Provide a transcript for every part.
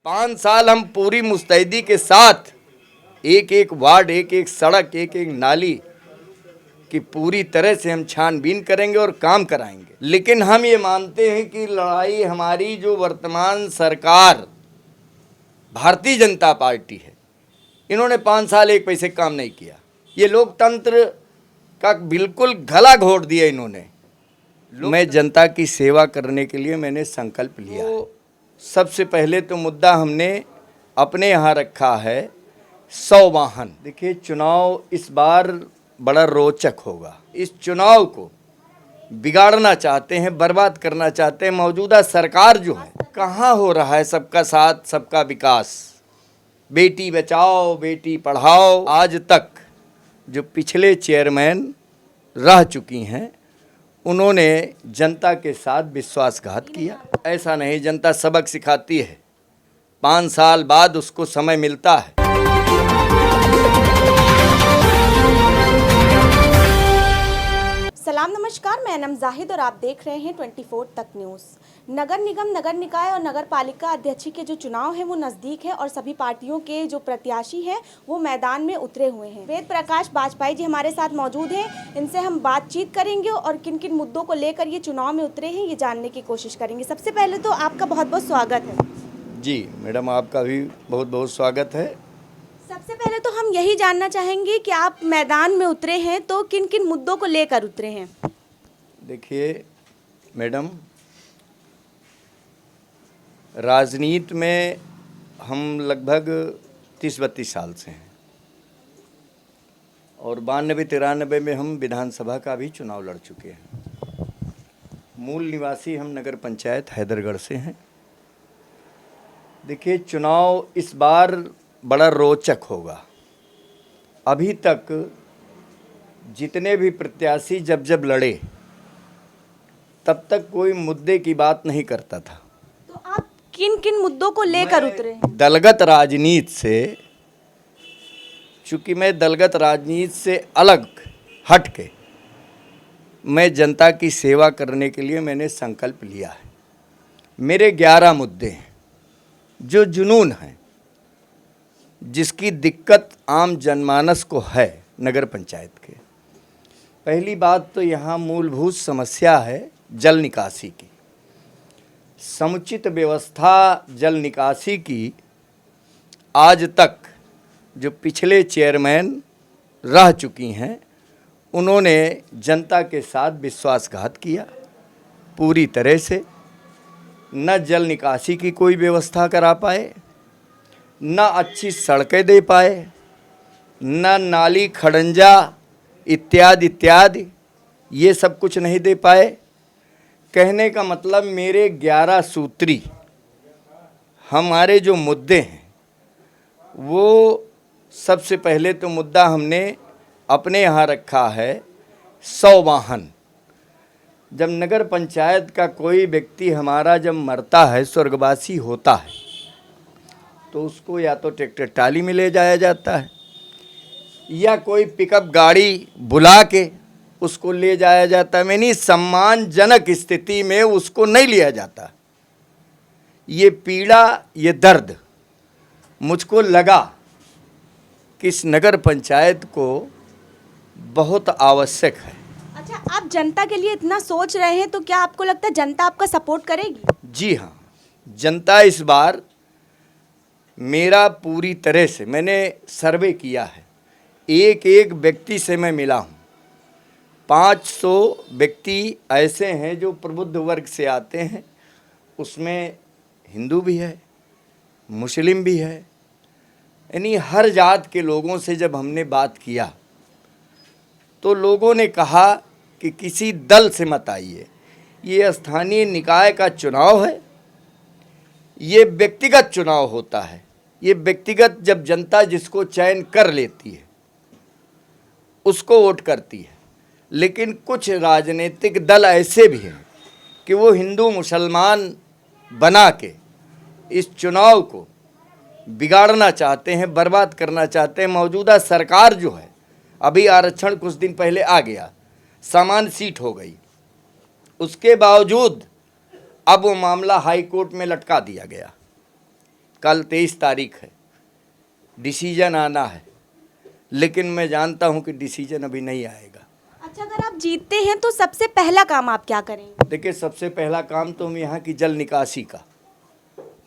5 साल हम पूरी मुस्तैदी के साथ एक एक वार्ड, एक एक सड़क, एक एक नाली की पूरी तरह से हम छानबीन करेंगे और काम कराएंगे। लेकिन हम ये मानते हैं कि लड़ाई हमारी जो वर्तमान सरकार भारतीय जनता पार्टी है, इन्होंने 5 साल एक पैसे काम नहीं किया। ये लोकतंत्र का बिल्कुल गला घोट दिया इन्होंने। मैं जनता की सेवा करने के लिए मैंने संकल्प लिया है। सबसे पहले तो मुद्दा हमने अपने यहाँ रखा है 100 वाहन। देखिए, चुनाव इस बार बड़ा रोचक होगा। इस चुनाव को बिगाड़ना चाहते हैं, बर्बाद करना चाहते हैं मौजूदा सरकार जो है। कहाँ हो रहा है सबका साथ सबका विकास, बेटी बचाओ बेटी पढ़ाओ। आज तक जो पिछले चेयरमैन रह चुकी हैं, उन्होंने जनता के साथ विश्वासघात किया। ऐसा नहीं, जनता सबक सिखाती है, 5 साल बाद उसको समय मिलता है। सलाम नमस्कार, मैं अनम जाहिद और आप देख रहे हैं 24 तक न्यूज़। नगर निगम, नगर निकाय और नगर पालिका अध्यक्ष के जो चुनाव है वो नज़दीक है और सभी पार्टियों के जो प्रत्याशी हैं वो मैदान में उतरे हुए हैं। वेद प्रकाश बाजपेयी जी हमारे साथ मौजूद हैं, इनसे हम बातचीत करेंगे और किन किन मुद्दों को लेकर ये चुनाव में उतरे हैं ये जानने की कोशिश करेंगे। सबसे पहले तो आपका बहुत बहुत स्वागत है। जी मैडम, आपका भी बहुत बहुत स्वागत है। सबसे पहले तो हम यही जानना चाहेंगे कि आप मैदान में उतरे हैं तो किन किन मुद्दों को लेकर उतरे हैं। देखिए मैडम, राजनीति में हम लगभग 30-32 साल से हैं और 92-93 में हम विधानसभा का भी चुनाव लड़ चुके हैं। मूल निवासी हम नगर पंचायत हैदरगढ़ से हैं। देखिए, चुनाव इस बार बड़ा रोचक होगा। अभी तक जितने भी प्रत्याशी जब लड़े तब तक कोई मुद्दे की बात नहीं करता था। तो आप किन किन मुद्दों को लेकर उतरे हैं? दलगत राजनीति से, चूँकि मैं दलगत राजनीति से अलग हट के मैं जनता की सेवा करने के लिए मैंने संकल्प लिया है। मेरे 11 मुद्दे हैं जो जुनून हैं, जिसकी दिक्कत आम जनमानस को है नगर पंचायत के। पहली बात तो यहाँ मूलभूत समस्या है जल निकासी की। समुचित व्यवस्था जल निकासी की आज तक जो पिछले चेयरमैन रह चुकी हैं, उन्होंने जनता के साथ विश्वासघात किया पूरी तरह से। न जल निकासी की कोई व्यवस्था करा पाए, न अच्छी सड़कें दे पाए, न नाली खड़ंजा इत्यादि इत्यादि, ये सब कुछ नहीं दे पाए। कहने का मतलब मेरे 11 सूत्री हमारे जो मुद्दे हैं, वो सबसे पहले तो मुद्दा हमने अपने यहाँ रखा है 100 वाहन। जब नगर पंचायत का कोई व्यक्ति हमारा जब मरता है, स्वर्गवासी होता है, तो उसको या तो ट्रैक्टर टाली में ले जाया जाता है या कोई पिकअप गाड़ी बुला के उसको ले जाया जाता है। यानी सम्मानजनक स्थिति में उसको नहीं लिया जाता। ये पीड़ा, ये दर्द मुझको लगा कि इस नगर पंचायत को बहुत आवश्यक है। अच्छा, आप जनता के लिए इतना सोच रहे हैं तो क्या आपको लगता है जनता आपका सपोर्ट करेगी? जी हाँ, जनता इस बार मेरा पूरी तरह से, मैंने सर्वे किया है, एक एक व्यक्ति से मैं मिला हूँ। 500 व्यक्ति ऐसे हैं जो प्रबुद्ध वर्ग से आते हैं, उसमें हिंदू भी है, मुस्लिम भी है, यानी हर जात के लोगों से जब हमने बात किया तो लोगों ने कहा कि किसी दल से मत आइए, ये स्थानीय निकाय का चुनाव है, ये व्यक्तिगत चुनाव होता है। ये व्यक्तिगत, जब जनता जिसको चयन कर लेती है उसको वोट करती है। लेकिन कुछ राजनीतिक दल ऐसे भी हैं कि वो हिंदू मुसलमान बना के इस चुनाव को बिगाड़ना चाहते हैं, बर्बाद करना चाहते हैं। मौजूदा सरकार जो है, अभी आरक्षण कुछ दिन पहले आ गया, समान सीट हो गई, उसके बावजूद अब वो मामला हाई कोर्ट में लटका दिया गया। कल 23 तारीख है, डिसीजन आना है, लेकिन मैं जानता हूं कि डिसीजन अभी नहीं आएगा। अच्छा, अगर आप जीतते हैं तो सबसे पहला काम आप क्या करेंगे? देखिए, सबसे पहला काम तो हम यहाँ की जल निकासी का,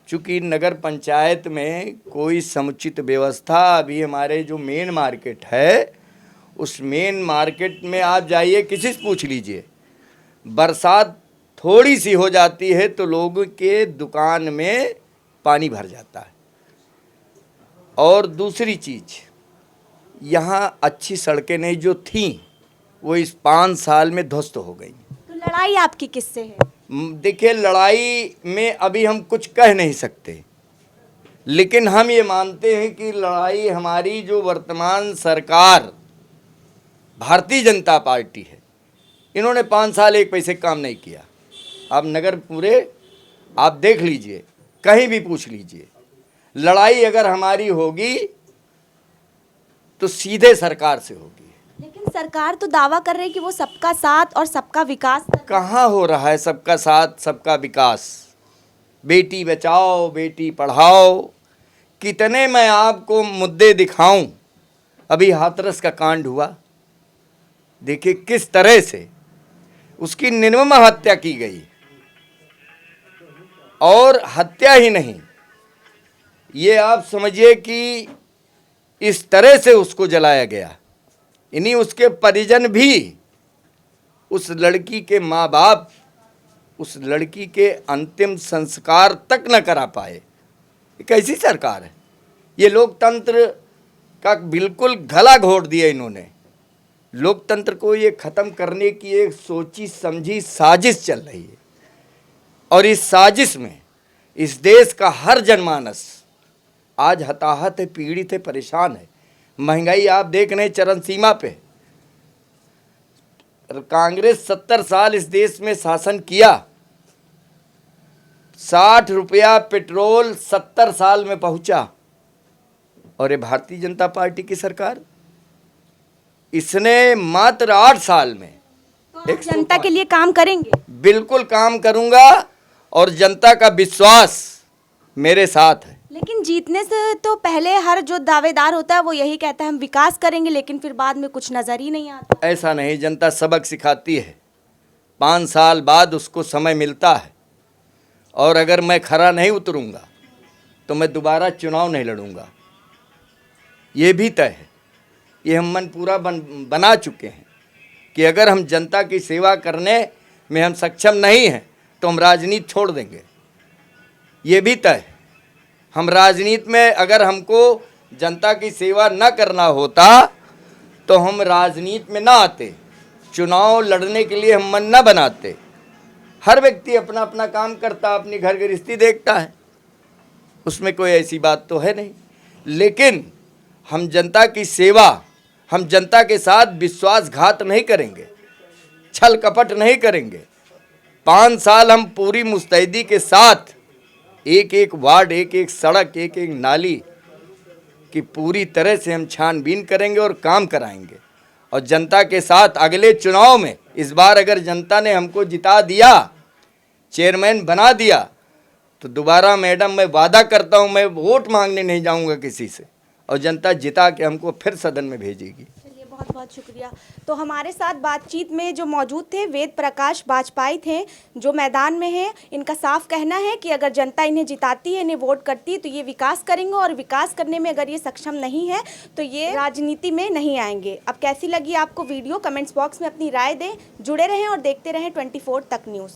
चूँकि नगर पंचायत में कोई समुचित व्यवस्था, अभी हमारे जो मेन मार्केट है उस मेन मार्केट में आप जाइए, किसी से पूछ लीजिए, बरसात थोड़ी सी हो जाती है तो लोगों के दुकान में पानी भर जाता है। और दूसरी चीज़, यहाँ अच्छी सड़कें नहीं जो थीं वो इस 5 साल में ध्वस्त हो गई। तो लड़ाई आपकी किससे है? देखिए, लड़ाई में अभी हम कुछ कह नहीं सकते, लेकिन हम ये मानते हैं कि लड़ाई हमारी जो वर्तमान सरकार भारतीय जनता पार्टी है, इन्होंने 5 साल एक पैसे काम नहीं किया। आप नगर पूरे आप देख लीजिए, कहीं भी पूछ लीजिए, लड़ाई अगर हमारी होगी तो सीधे सरकार से होगी। लेकिन सरकार तो दावा कर रही है कि वो सबका साथ और सबका विकास कहाँ हो रहा है सबका साथ सबका विकास? बेटी बचाओ बेटी पढ़ाओ, कितने मैं आपको मुद्दे दिखाऊं। अभी हाथरस का कांड हुआ, देखिए किस तरह से उसकी निर्मम हत्या की गई, और हत्या ही नहीं, ये आप समझिए कि इस तरह से उसको जलाया गया। इन्हीं उसके परिजन भी, उस लड़की के माँ बाप उस लड़की के अंतिम संस्कार तक न करा पाए। ये कैसी सरकार है? ये लोकतंत्र का बिल्कुल गला घोट दिया इन्होंने। लोकतंत्र को ये ख़त्म करने की एक सोची समझी साजिश चल रही है, और इस साजिश में इस देश का हर जनमानस आज हताहत है, पीड़ित है, परेशान है। महंगाई आप देख रहे हैं चरम सीमा पे। कांग्रेस 70 साल इस देश में शासन किया, 60 रुपया पेट्रोल 70 साल में पहुंचा, और ये भारतीय जनता पार्टी की सरकार, इसने मात्र 8 साल में तो जनता के लिए काम करेंगे? बिल्कुल काम करूंगा, और जनता का विश्वास मेरे साथ है। लेकिन जीतने से तो पहले हर जो दावेदार होता है वो यही कहता है हम विकास करेंगे, लेकिन फिर बाद में कुछ नजर ही नहीं आता। ऐसा नहीं, जनता सबक सिखाती है। 5 साल बाद उसको समय मिलता है, और अगर मैं खरा नहीं उतरूंगा तो मैं दोबारा चुनाव नहीं लड़ूंगा, ये भी तय है। ये हम मन पूरा बना चुके हैं कि अगर हम जनता की सेवा करने में हम सक्षम नहीं हैं तो हम राजनीति छोड़ देंगे, ये भी तय है। हम राजनीति में अगर हमको जनता की सेवा न करना होता तो हम राजनीति में ना आते, चुनाव लड़ने के लिए हम मन न बनाते। हर व्यक्ति अपना अपना काम करता, अपनी घर गृहस्थी देखता है, उसमें कोई ऐसी बात तो है नहीं। लेकिन हम जनता की सेवा, हम जनता के साथ विश्वासघात नहीं करेंगे, छल कपट नहीं करेंगे। 5 साल हम पूरी मुस्तैदी के साथ एक एक वार्ड, एक एक सड़क, एक एक नाली की पूरी तरह से हम छानबीन करेंगे और काम कराएंगे। और जनता के साथ अगले चुनाव में, इस बार अगर जनता ने हमको जिता दिया, चेयरमैन बना दिया, तो दोबारा मैडम मैं वादा करता हूं, मैं वोट मांगने नहीं जाऊंगा किसी से, और जनता जिता के हमको फिर सदन में भेजेगी। चलिए, बहुत बहुत शुक्रिया। तो हमारे साथ बातचीत में जो मौजूद थे वेद प्रकाश बाजपेयी थे, जो मैदान में हैं। इनका साफ कहना है कि अगर जनता इन्हें जिताती है, इन्हें वोट करती है, तो ये विकास करेंगे, और विकास करने में अगर ये सक्षम नहीं है तो ये राजनीति में नहीं आएंगे। अब कैसी लगी आपको वीडियो, कमेंट्स बॉक्स में अपनी राय दें। जुड़े रहें और देखते रहें 24 तक न्यूज़।